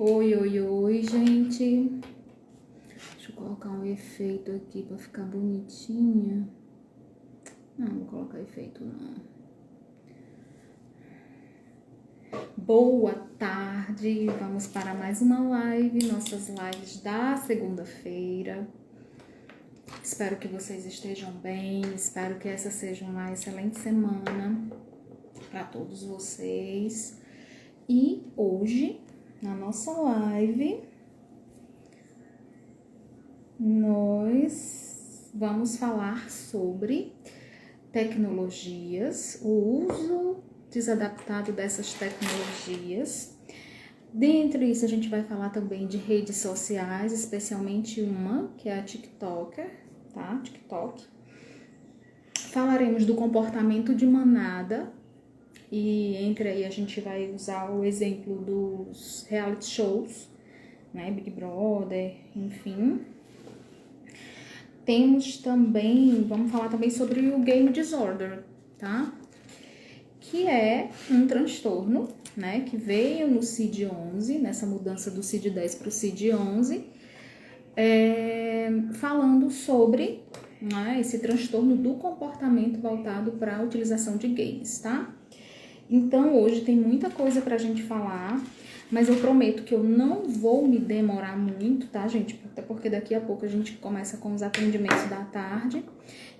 Oi, oi, oi, gente. Deixa eu colocar um efeito aqui pra ficar bonitinha. Não vou colocar efeito, não. Boa tarde, vamos para mais uma live, nossas lives da segunda-feira. Espero que vocês estejam bem, espero que essa seja uma excelente semana para todos vocês. E hoje, na nossa live, nós vamos falar sobre tecnologias, o uso desadaptado dessas tecnologias. Dentre isso, a gente vai falar também de redes sociais, especialmente uma, que é a TikTok. Falaremos do comportamento de manada, e entre aí a gente vai usar o exemplo dos reality shows, né, Big Brother, enfim. Temos também, vamos falar também sobre o game disorder, tá? Que é um transtorno, né, que veio no CID-11, nessa mudança do CID-10 para o CID-11, falando sobre, né, esse transtorno do comportamento voltado para a utilização de games, tá? Então, hoje tem muita coisa pra gente falar, mas eu prometo que eu não vou me demorar muito, tá, gente? Até porque daqui a pouco a gente começa com os atendimentos da tarde.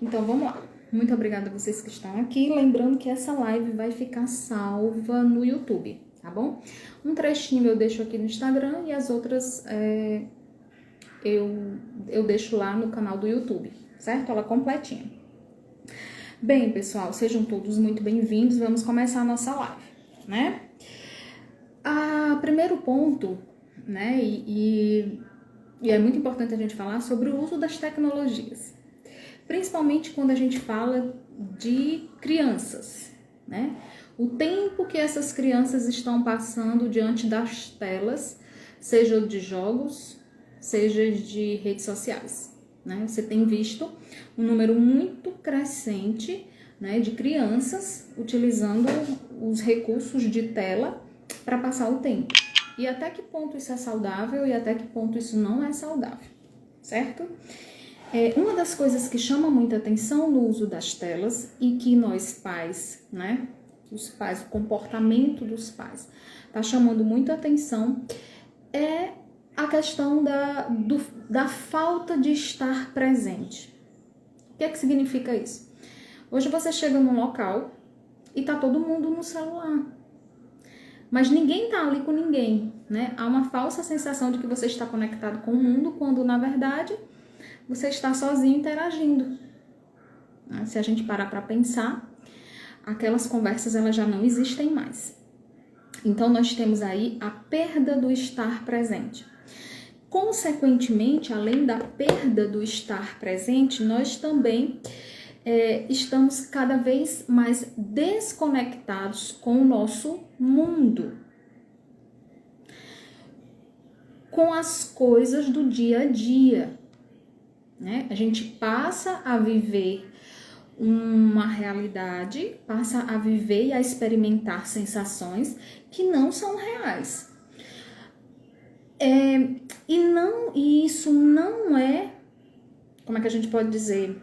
Então, vamos lá. Muito obrigada a vocês que estão aqui. Lembrando que essa live vai ficar salva no YouTube, tá bom? Um trechinho eu deixo aqui no Instagram e as outras eu deixo lá no canal do YouTube, certo? Ela completinha. Bem, pessoal, sejam todos muito bem-vindos. Vamos começar a nossa live, né? Primeiro ponto, né, e é muito importante a gente falar sobre o uso das tecnologias, principalmente quando a gente fala de crianças, né? O tempo que essas crianças estão passando diante das telas, seja de jogos, seja de redes sociais, né? Você tem visto um número muito crescente, né, de crianças utilizando os recursos de tela para passar o tempo. E até que ponto isso é saudável e até que ponto isso não é saudável, certo? Uma das coisas que chama muita atenção no uso das telas e que nós pais, né, os pais, o comportamento dos pais, tá chamando muita atenção, é a questão da falta de estar presente. O que é que significa isso? Hoje você chega num local e tá todo mundo no celular, mas ninguém tá ali com ninguém, né? Há uma falsa sensação de que você está conectado com o mundo, quando na verdade você está sozinho interagindo. Se a gente parar para pensar, aquelas conversas elas já não existem mais. Então nós temos aí a perda do estar presente. Consequentemente, além da perda do estar presente, nós também estamos cada vez mais desconectados com o nosso mundo, com as coisas do dia a dia, né? A gente passa a viver uma realidade, passa a viver e a experimentar sensações que não são reais. E isso não é, como é que a gente pode dizer,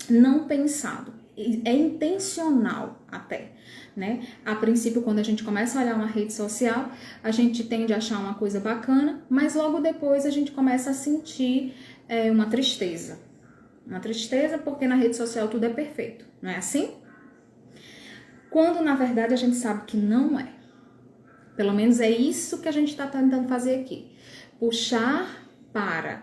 não pensado, é intencional até, né? A princípio, quando a gente começa a olhar uma rede social, a gente tende a achar uma coisa bacana, mas logo depois a gente começa a sentir uma tristeza. Uma tristeza porque na rede social tudo é perfeito, não é assim? Quando na verdade a gente sabe que não é. Pelo menos é isso que a gente está tentando fazer aqui. Puxar para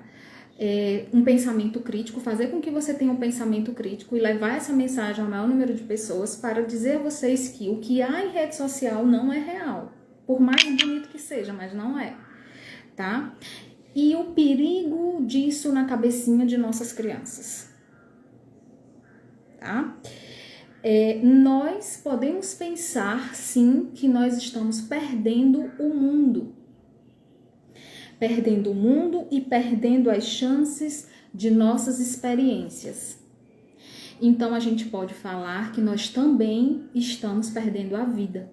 um pensamento crítico, fazer com que você tenha um pensamento crítico e levar essa mensagem ao maior número de pessoas para dizer a vocês que o que há em rede social não é real. Por mais bonito que seja, mas não é, tá? E o perigo disso na cabecinha de nossas crianças, tá? Nós podemos pensar, sim, que nós estamos perdendo o mundo. Perdendo o mundo e perdendo as chances de nossas experiências. Então, a gente pode falar que nós também estamos perdendo a vida.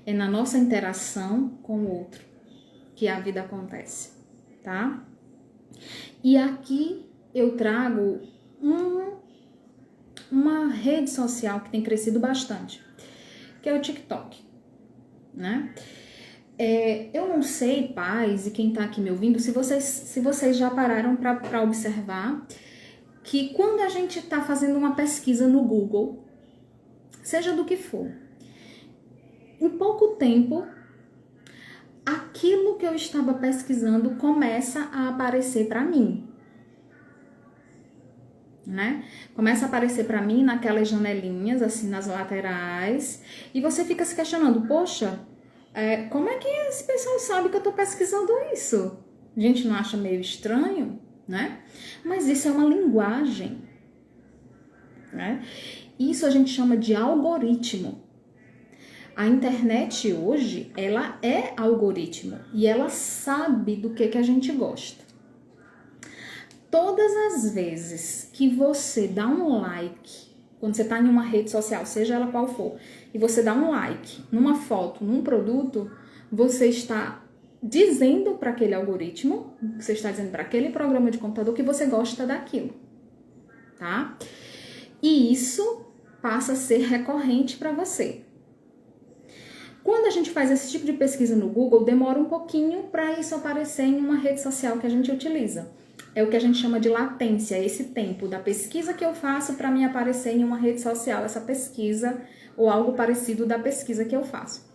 é na nossa interação com o outro que a vida acontece, tá? E aqui eu trago uma rede social que tem crescido bastante, que é o TikTok, né? Eu não sei, pais e quem tá aqui me ouvindo, se vocês já pararam para observar que quando a gente tá fazendo uma pesquisa no Google, seja do que for, em pouco tempo, aquilo que eu estava pesquisando começa a aparecer para mim, né? Começa a aparecer para mim naquelas janelinhas, assim, nas laterais, e você fica se questionando, poxa, como é que esse pessoal sabe que eu tô pesquisando isso? A gente não acha meio estranho, né? Mas isso é uma linguagem, né? Isso a gente chama de algoritmo. A internet hoje, ela é algoritmo e ela sabe do que a gente gosta. Todas as vezes que você dá um like, quando você está em uma rede social, seja ela qual for, e você dá um like numa foto, num produto, você está dizendo para aquele algoritmo, você está dizendo para aquele programa de computador que você gosta daquilo, tá? E isso passa a ser recorrente para você. Quando a gente faz esse tipo de pesquisa no Google, demora um pouquinho para isso aparecer em uma rede social que a gente utiliza. É o que a gente chama de latência, esse tempo da pesquisa que eu faço para me aparecer em uma rede social, essa pesquisa ou algo parecido da pesquisa que eu faço.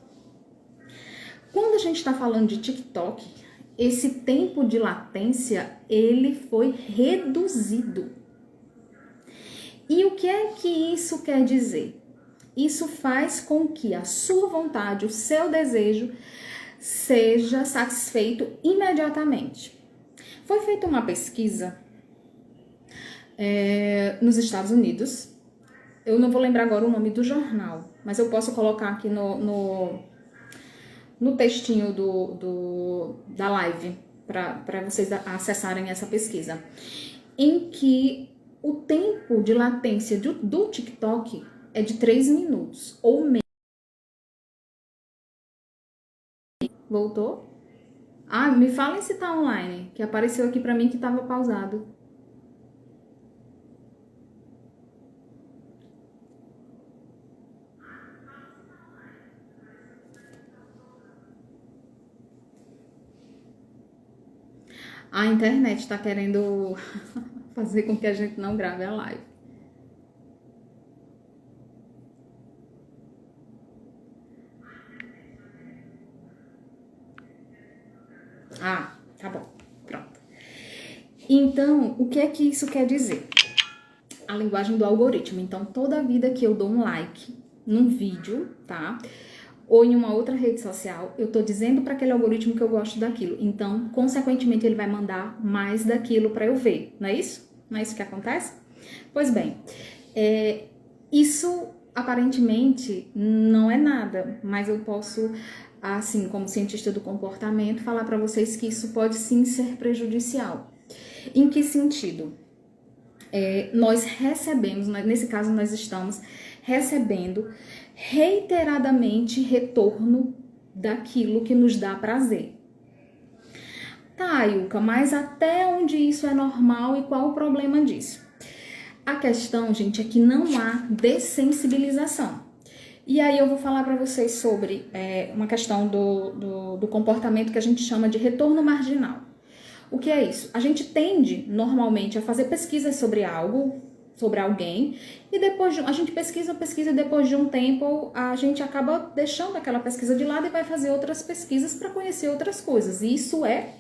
Quando a gente está falando de TikTok, esse tempo de latência, ele foi reduzido. E o que é que isso quer dizer? Isso faz com que a sua vontade, o seu desejo, seja satisfeito imediatamente. Foi feita uma pesquisa nos Estados Unidos. Eu não vou lembrar agora o nome do jornal, mas eu posso colocar aqui no textinho da live para vocês acessarem essa pesquisa, em que o tempo de latência do TikTok é de 3 minutos ou menos. Voltou? Me falem se tá online, que apareceu aqui pra mim que tava pausado. A internet tá querendo fazer com que a gente não grave a live. Tá bom. Pronto. Então, o que é que isso quer dizer? A linguagem do algoritmo. Então, toda vida que eu dou um like num vídeo, tá? Ou em uma outra rede social, eu tô dizendo para aquele algoritmo que eu gosto daquilo. Então, consequentemente, ele vai mandar mais daquilo para eu ver. Não é isso? Não é isso que acontece? Pois bem, isso aparentemente não é nada, mas eu posso, assim, como cientista do comportamento, falar para vocês que isso pode sim ser prejudicial. Em que sentido? Nós recebemos, nesse caso nós estamos recebendo reiteradamente retorno daquilo que nos dá prazer. Tá, Ilka, mas até onde isso é normal e qual o problema disso? A questão, gente, é que não há dessensibilização. E aí eu vou falar para vocês sobre uma questão do comportamento que a gente chama de retorno marginal. O que é isso? A gente tende, normalmente, a fazer pesquisas sobre algo, sobre alguém, e depois a gente pesquisa e depois de um tempo a gente acaba deixando aquela pesquisa de lado e vai fazer outras pesquisas para conhecer outras coisas. E isso é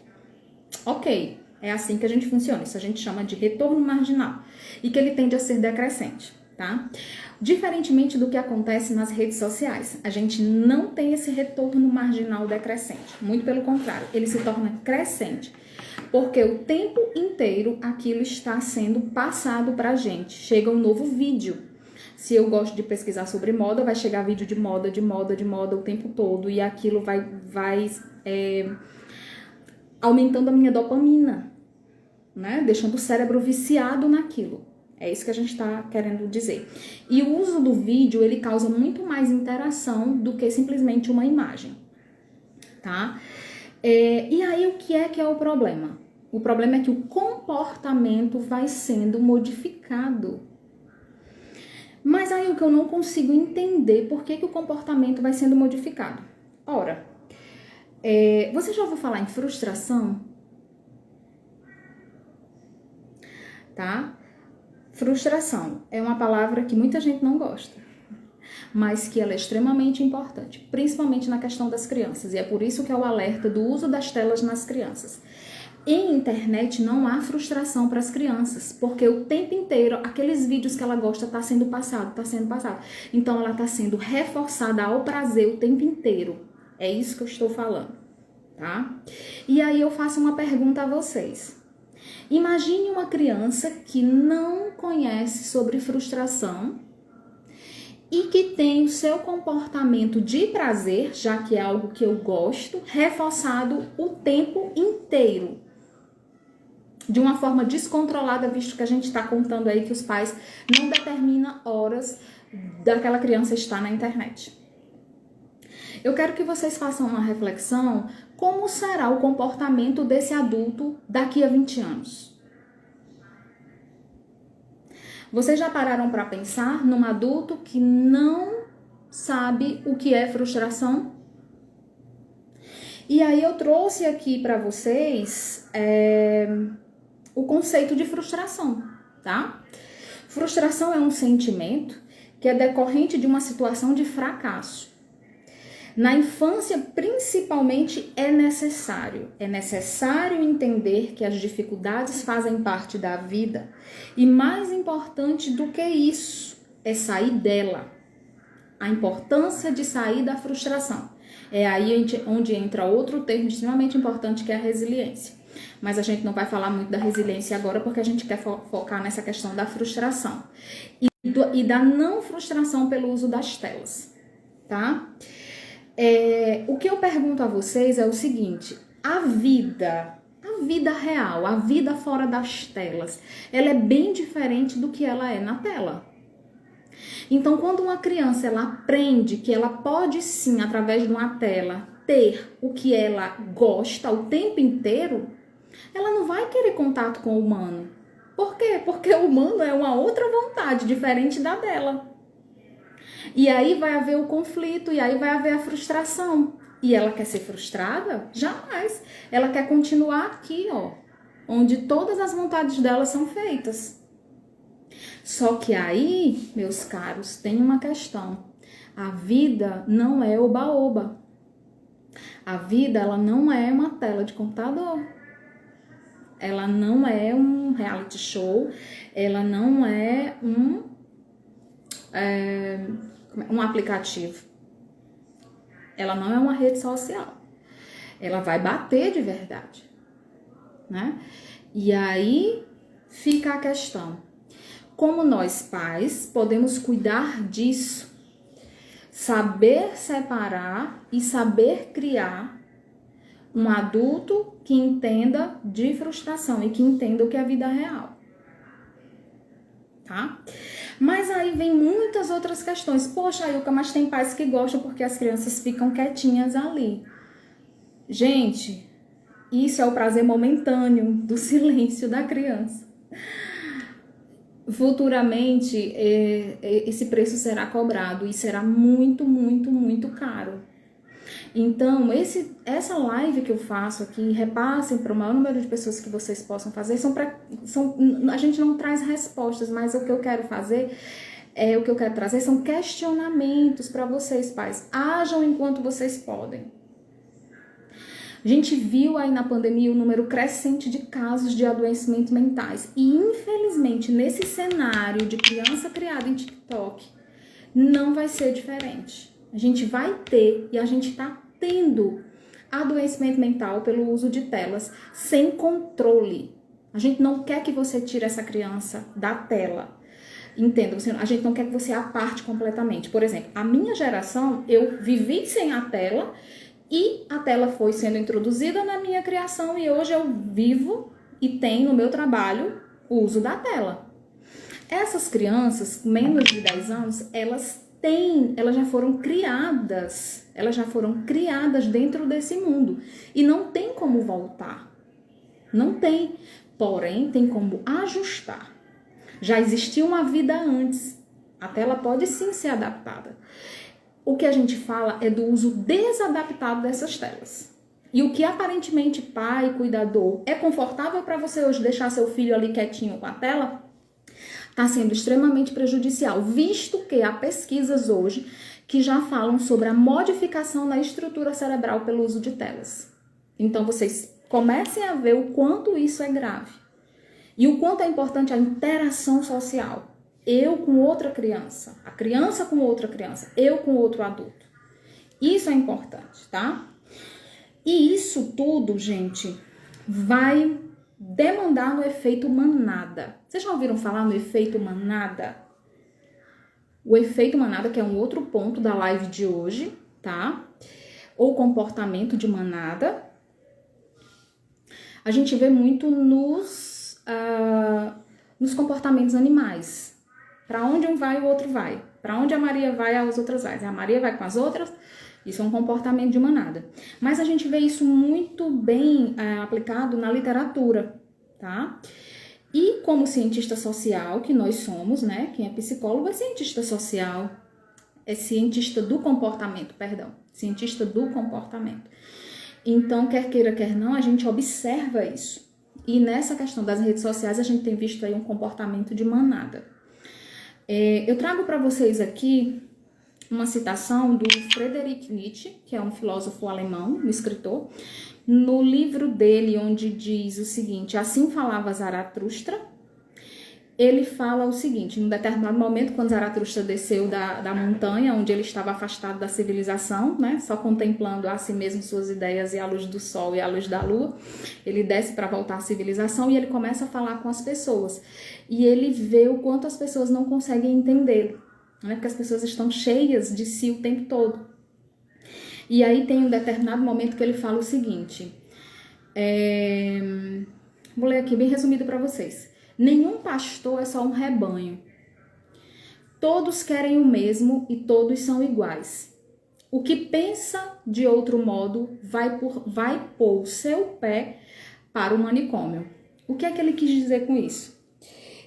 ok, é assim que a gente funciona. Isso a gente chama de retorno marginal e que ele tende a ser decrescente, tá? Diferentemente do que acontece nas redes sociais, a gente não tem esse retorno marginal decrescente. Muito pelo contrário, ele se torna crescente. Porque o tempo inteiro aquilo está sendo passado pra gente. Chega um novo vídeo. Se eu gosto de pesquisar sobre moda, vai chegar vídeo de moda o tempo todo. E aquilo vai aumentando a minha dopamina, né? Deixando o cérebro viciado naquilo. É isso que a gente está querendo dizer. E o uso do vídeo, ele causa muito mais interação do que simplesmente uma imagem, tá? E aí, o que é o problema? O problema é que o comportamento vai sendo modificado. Mas aí o que eu não consigo entender, por que o comportamento vai sendo modificado? Ora, você já ouviu falar em frustração? Tá? Frustração é uma palavra que muita gente não gosta, mas que ela é extremamente importante, principalmente na questão das crianças. E é por isso que é o alerta do uso das telas nas crianças. Em internet não há frustração para as crianças, porque o tempo inteiro aqueles vídeos que ela gosta tá sendo passado. Então ela tá sendo reforçada ao prazer o tempo inteiro. É isso que eu estou falando, tá? E aí eu faço uma pergunta a vocês. Imagine uma criança que não conhece sobre frustração e que tem o seu comportamento de prazer, já que é algo que eu gosto, reforçado o tempo inteiro. De uma forma descontrolada, visto que a gente está contando aí que os pais não determinam horas daquela criança estar na internet. Eu quero que vocês façam uma reflexão, como será o comportamento desse adulto daqui a 20 anos? Vocês já pararam para pensar num adulto que não sabe o que é frustração? E aí eu trouxe aqui para vocês o conceito de frustração, tá? Frustração é um sentimento que é decorrente de uma situação de fracasso. Na infância, principalmente, é necessário entender que as dificuldades fazem parte da vida e, mais importante do que isso, é sair dela. A importância de sair da frustração. É aí onde entra outro termo extremamente importante, que é a resiliência. Mas a gente não vai falar muito da resiliência agora, porque a gente quer focar nessa questão da frustração e da não frustração pelo uso das telas, tá? O que eu pergunto a vocês é o seguinte: a vida real, a vida fora das telas, ela é bem diferente do que ela é na tela. Então, quando uma criança ela aprende que ela pode sim, através de uma tela, ter o que ela gosta o tempo inteiro, ela não vai querer contato com o humano. Por quê? Porque o humano é uma outra vontade, diferente da dela. E aí vai haver o conflito, e aí vai haver a frustração. E ela quer ser frustrada? Jamais. Ela quer continuar aqui, ó, onde todas as vontades dela são feitas. Só que aí, meus caros, tem uma questão. A vida não é oba-oba. A vida, ela não é uma tela de computador. Ela não é um reality show. Ela não é um aplicativo. Ela não é uma rede social. Ela vai bater de verdade, né? E aí fica a questão. Como nós pais podemos cuidar disso? Saber separar e saber criar um adulto que entenda de frustração e que entenda o que é a vida real, tá? Mas aí vem muitas outras questões. Poxa, Ailka, mas tem pais que gostam porque as crianças ficam quietinhas ali. Gente, isso é o prazer momentâneo do silêncio da criança. Futuramente, esse preço será cobrado e será muito, muito, muito caro. Então, essa live que eu faço aqui, repassem para o maior número de pessoas que vocês possam fazer. A gente não traz respostas, mas o que eu quero fazer, o que eu quero trazer são questionamentos para vocês, pais. Ajam enquanto vocês podem. A gente viu aí na pandemia o número crescente de casos de adoecimentos mentais. E, infelizmente, nesse cenário de criança criada em TikTok, não vai ser diferente. A gente vai ter, e a gente está tendo, adoecimento mental pelo uso de telas sem controle. A gente não quer que você tire essa criança da tela. Entenda, a gente não quer que você aparte completamente. Por exemplo, a minha geração, eu vivi sem a tela e a tela foi sendo introduzida na minha criação e hoje eu vivo e tenho no meu trabalho o uso da tela. Essas crianças, com menos de 10 anos, elas já foram criadas dentro desse mundo. E não tem como voltar. Não tem. Porém, tem como ajustar. Já existiu uma vida antes. A tela pode sim ser adaptada. O que a gente fala é do uso desadaptado dessas telas. E o que aparentemente pai, cuidador, é confortável para você hoje deixar seu filho ali quietinho com a tela, está sendo extremamente prejudicial, visto que há pesquisas hoje que já falam sobre a modificação na estrutura cerebral pelo uso de telas. Então, vocês comecem a ver o quanto isso é grave. E o quanto é importante a interação social. Eu com outra criança, a criança com outra criança, eu com outro adulto. Isso é importante, tá? E isso tudo, gente, vai demandar no efeito manada. Vocês já ouviram falar no efeito manada? O efeito manada, que é um outro ponto da live de hoje, tá? Ou comportamento de manada. A gente vê muito nos comportamentos animais. Para onde um vai, o outro vai. Para onde a Maria vai, as outras vai. A Maria vai com as outras. Isso é um comportamento de manada. Mas a gente vê isso muito bem aplicado na literatura, tá? E como cientista social, que nós somos, né? Quem é psicólogo é cientista social. É cientista do comportamento, perdão. Cientista do comportamento. Então, quer queira, quer não, a gente observa isso. E nessa questão das redes sociais, a gente tem visto aí um comportamento de manada. Eu trago para vocês aqui uma citação do Friedrich Nietzsche, que é um filósofo alemão, um escritor, no livro dele, onde diz o seguinte: assim falava Zaratustra. Ele fala o seguinte: em um determinado momento, quando Zaratustra desceu da montanha, onde ele estava afastado da civilização, né, só contemplando a si mesmo suas ideias e a luz do sol e a luz da lua, ele desce para voltar à civilização e ele começa a falar com as pessoas. E ele vê o quanto as pessoas não conseguem entendê-lo, né, porque as pessoas estão cheias de si o tempo todo. E aí tem um determinado momento que ele fala o seguinte, vou ler aqui bem resumido para vocês. Nenhum pastor é só um rebanho. Todos querem o mesmo e todos são iguais. O que pensa de outro modo vai pôr o seu pé para o manicômio. O que é que ele quis dizer com isso?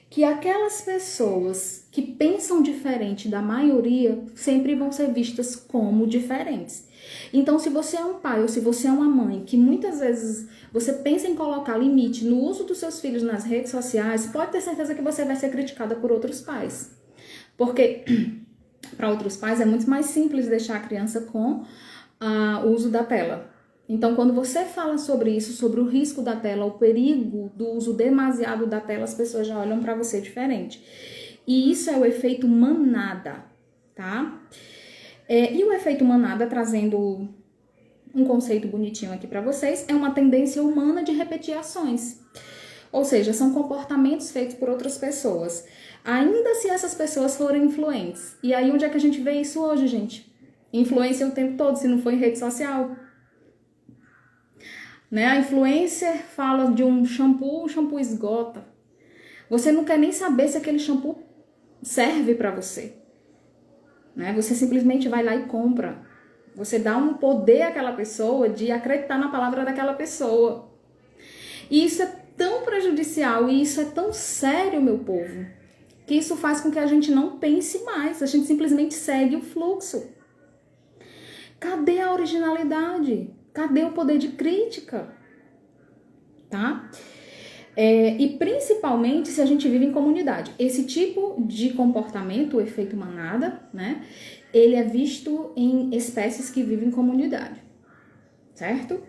Que aquelas pessoas que pensam diferente da maioria sempre vão ser vistas como diferentes. Então, se você é um pai ou se você é uma mãe que muitas vezes você pensa em colocar limite no uso dos seus filhos nas redes sociais, pode ter certeza que você vai ser criticada por outros pais. Porque para outros pais é muito mais simples deixar a criança com o uso da tela. Então, quando você fala sobre isso, sobre o risco da tela, o perigo do uso demasiado da tela, as pessoas já olham para você diferente. E isso é o efeito manada, tá? E o efeito manada, trazendo um conceito bonitinho aqui para vocês, é uma tendência humana de repetir ações. Ou seja, são comportamentos feitos por outras pessoas, ainda se essas pessoas forem influentes. E aí, onde é que a gente vê isso hoje, gente? Influência o tempo todo, se não for em rede social. Né? A influencer fala de um shampoo, o shampoo esgota. Você não quer nem saber se aquele shampoo serve para você. Né? Você simplesmente vai lá e compra. Você dá um poder àquela pessoa de acreditar na palavra daquela pessoa. E isso é tão prejudicial e isso é tão sério, meu povo, que isso faz com que a gente não pense mais. A gente simplesmente segue o fluxo. Cadê a originalidade? Cadê o poder de crítica? Tá? E principalmente se a gente vive em comunidade. Esse tipo de comportamento, o efeito manada, né? Ele é visto em espécies que vivem em comunidade. Certo?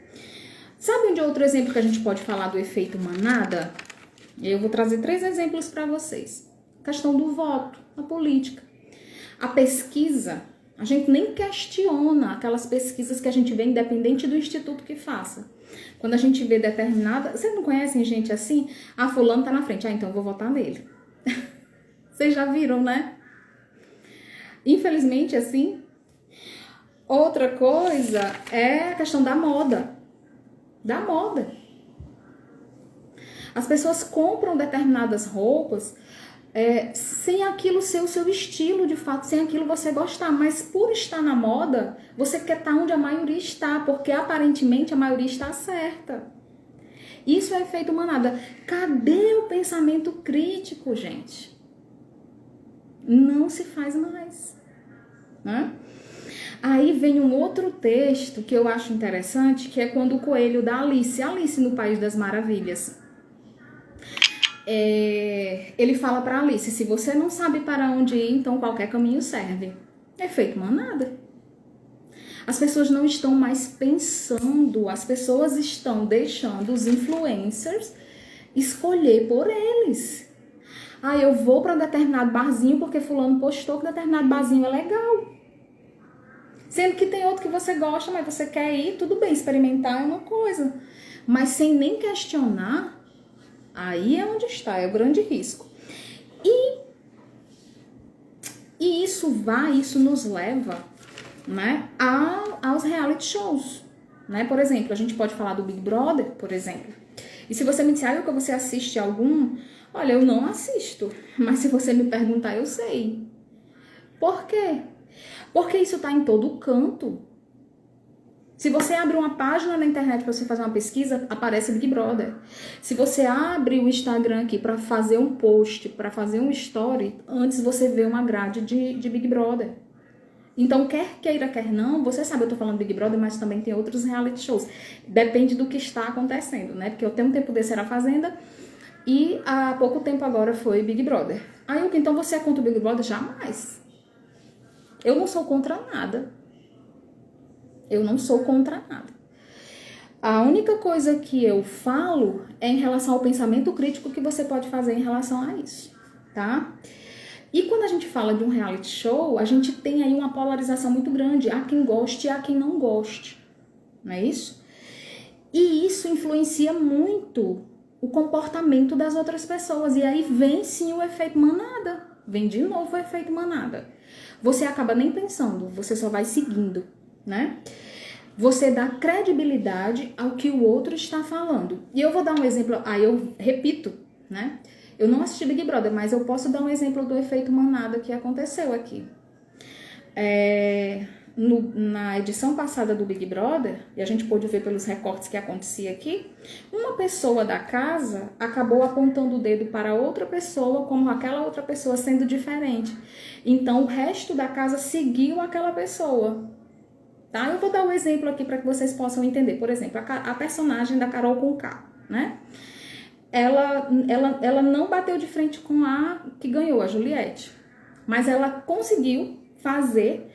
Sabe de outro exemplo que a gente pode falar do efeito manada? Eu vou trazer 3 exemplos para vocês. A questão do voto, a política. A pesquisa, a gente nem questiona aquelas pesquisas que a gente vê, independente do instituto que faça. Quando a gente vê determinada... Vocês não conhecem gente assim? Ah, fulano tá na frente. Ah, então eu vou votar nele. Vocês já viram, né? Infelizmente, assim. Outra coisa é a questão da moda. Da moda. As pessoas compram determinadas roupas sem aquilo ser o seu estilo, de fato, sem aquilo você gostar. Mas por estar na moda, você quer estar onde a maioria está, porque aparentemente a maioria está certa. Isso é efeito manada. Cadê o pensamento crítico, gente? Não se faz mais, né? Aí vem um outro texto que eu acho interessante, que é quando o coelho da Alice no País das Maravilhas. Ele fala para Alice: se você não sabe para onde ir, então qualquer caminho serve. Efeito manada. As pessoas não estão mais pensando, as pessoas estão deixando os influencers escolher por eles. Eu vou para determinado barzinho porque fulano postou que determinado barzinho é legal. Sendo que tem outro que você gosta, mas você quer ir, tudo bem, experimentar é uma coisa. Mas sem nem questionar, aí é onde está, é o grande risco. E isso nos leva, né, aos reality shows. Né? Por exemplo, a gente pode falar do Big Brother, por exemplo. E se você me disser que você assiste algum, olha, eu não assisto. Mas se você me perguntar, eu sei. Por quê? Porque isso está em todo canto. Se você abre uma página na internet para você fazer uma pesquisa, aparece Big Brother. Se você abre o Instagram aqui para fazer um post, para fazer um story, antes você vê uma grade de Big Brother. Então, quer queira, quer não, você sabe, eu tô falando Big Brother, mas também tem outros reality shows. Depende do que está acontecendo, né? Porque eu tenho um tempo desse era Fazenda e há pouco tempo agora foi Big Brother. Então você é contra o Big Brother? Jamais. Eu não sou contra nada. Eu não sou contra nada. A única coisa que eu falo é em relação ao pensamento crítico que você pode fazer em relação a isso, tá? E quando a gente fala de um reality show, a gente tem aí uma polarização muito grande. Há quem goste e há quem não goste, não é isso? E isso influencia muito o comportamento das outras pessoas. E aí vem sim o efeito manada. Vem de novo o efeito manada. Você acaba nem pensando, você só vai seguindo, né? Você dá credibilidade ao que o outro está falando. E eu vou dar um exemplo, eu repito, né? Eu não assisti Big Brother, mas eu posso dar um exemplo do efeito manada que aconteceu aqui. Na edição passada do Big Brother, e a gente pôde ver pelos recortes que acontecia aqui, uma pessoa da casa acabou apontando o dedo para outra pessoa, como aquela outra pessoa sendo diferente. Então, o resto da casa seguiu aquela pessoa. Tá? Eu vou dar um exemplo aqui para que vocês possam entender. Por exemplo, a personagem da Carol Conká, né? Ela não bateu de frente com a que ganhou, a Juliette. Mas ela conseguiu fazer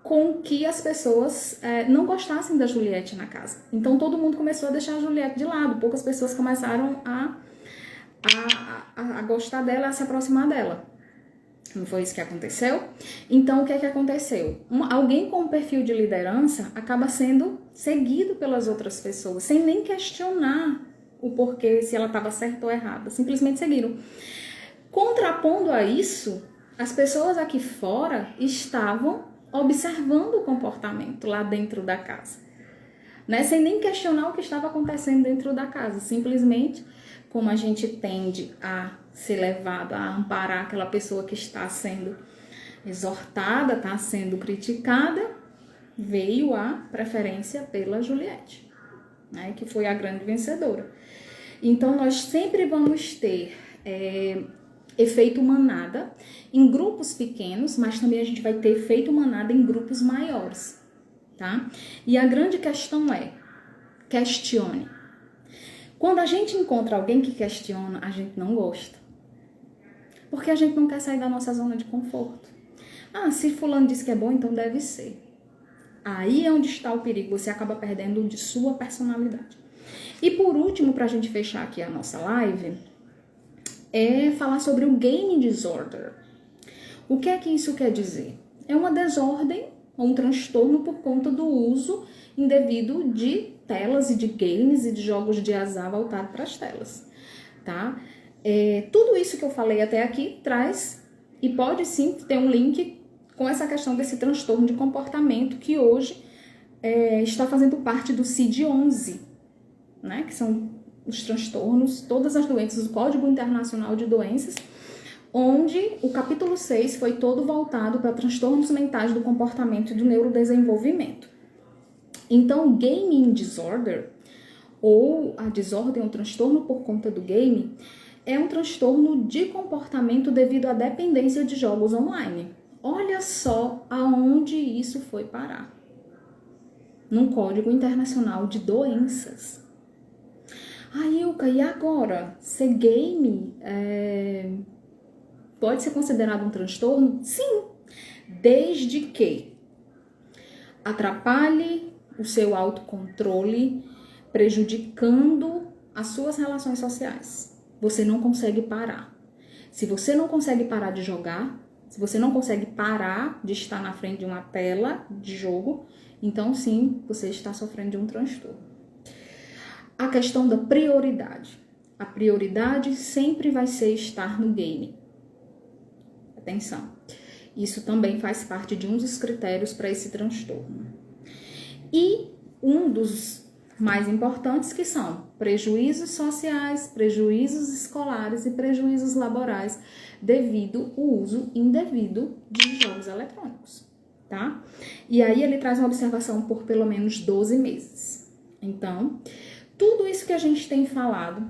com que as pessoas não gostassem da Juliette na casa. Então todo mundo começou a deixar a Juliette de lado. Poucas pessoas começaram a gostar dela, a se aproximar dela. Não foi isso que aconteceu? Então, o que é que aconteceu? Alguém com um perfil de liderança acaba sendo seguido pelas outras pessoas, sem nem questionar o porquê, se ela estava certa ou errada. Simplesmente seguiram. Contrapondo a isso, as pessoas aqui fora estavam observando o comportamento lá dentro da casa, né? Sem nem questionar o que estava acontecendo dentro da casa. Simplesmente, como a gente tende a ser levado a amparar aquela pessoa que está sendo exortada, está sendo criticada, veio a preferência pela Juliette, né, que foi a grande vencedora. Então, nós sempre vamos ter efeito manada em grupos pequenos, mas também a gente vai ter efeito manada em grupos maiores, tá? E a grande questão é, questione. Quando a gente encontra alguém que questiona, a gente não gosta. Porque a gente não quer sair da nossa zona de conforto. Se fulano disse que é bom, então deve ser. Aí é onde está o perigo, você acaba perdendo de sua personalidade. E por último, para a gente fechar aqui a nossa live, é falar sobre o game disorder. O que é que isso quer dizer? É uma desordem ou um transtorno por conta do uso indevido de telas e de games e de jogos de azar voltados para as telas, tá? Tudo isso que eu falei até aqui traz e pode sim ter um link com essa questão desse transtorno de comportamento que hoje está fazendo parte do CID-11, né? Que são os transtornos, todas as doenças, o Código Internacional de Doenças, onde o capítulo 6 foi todo voltado para transtornos mentais do comportamento e do neurodesenvolvimento. Então, o gaming disorder, ou a desordem ou transtorno por conta do game, é um transtorno de comportamento devido à dependência de jogos online. Olha só aonde isso foi parar. Num Código Internacional de Doenças. Ilka, e agora? Ser game pode ser considerado um transtorno? Sim, desde que atrapalhe o seu autocontrole, prejudicando as suas relações sociais. Você não consegue parar. Se você não consegue parar de jogar, se você não consegue parar de estar na frente de uma tela de jogo, então sim, você está sofrendo de um transtorno. A questão da prioridade. A prioridade sempre vai ser estar no game. Atenção. Isso também faz parte de um dos critérios para esse transtorno. E um dos mais importantes que são prejuízos sociais, prejuízos escolares e prejuízos laborais devido ao uso indevido de jogos eletrônicos, tá? E aí ele traz uma observação por pelo menos 12 meses. Então, tudo isso que a gente tem falado,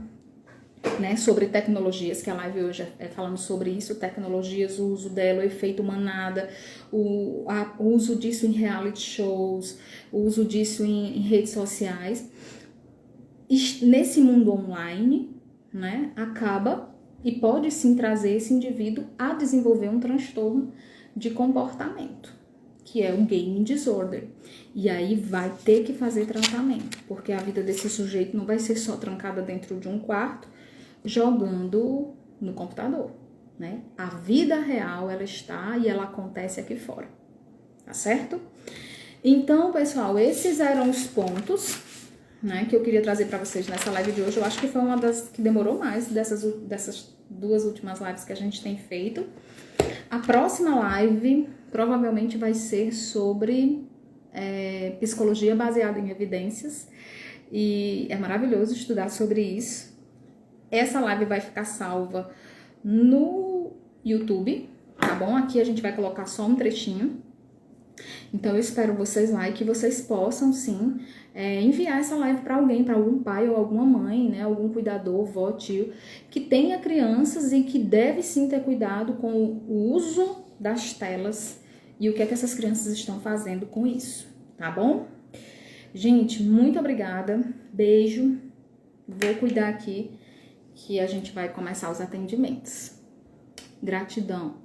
né, sobre tecnologias, que a live hoje é falando sobre isso, tecnologias, o uso dela, o efeito manada, o uso disso em reality shows, o uso disso em redes sociais, nesse mundo online, né, acaba e pode sim trazer esse indivíduo a desenvolver um transtorno de comportamento, que é o gaming disorder. E aí vai ter que fazer tratamento, porque a vida desse sujeito não vai ser só trancada dentro de um quarto, jogando no computador, né? A vida real, ela está e ela acontece aqui fora, tá certo? Então, pessoal, esses eram os pontos, né, que eu queria trazer para vocês nessa live de hoje. Eu acho que foi uma das que demorou mais dessas duas últimas lives que a gente tem feito. A próxima live provavelmente vai ser sobre psicologia baseada em evidências, e é maravilhoso estudar sobre isso. Essa live vai ficar salva no YouTube, tá bom? Aqui a gente vai colocar só um trechinho. Então eu espero vocês lá e que vocês possam sim enviar essa live para alguém, para algum pai ou alguma mãe, né? Algum cuidador, vó, tio, que tenha crianças e que deve sim ter cuidado com o uso das telas e o que é que essas crianças estão fazendo com isso, tá bom? Gente, muito obrigada, beijo, vou cuidar aqui que a gente vai começar os atendimentos. Gratidão.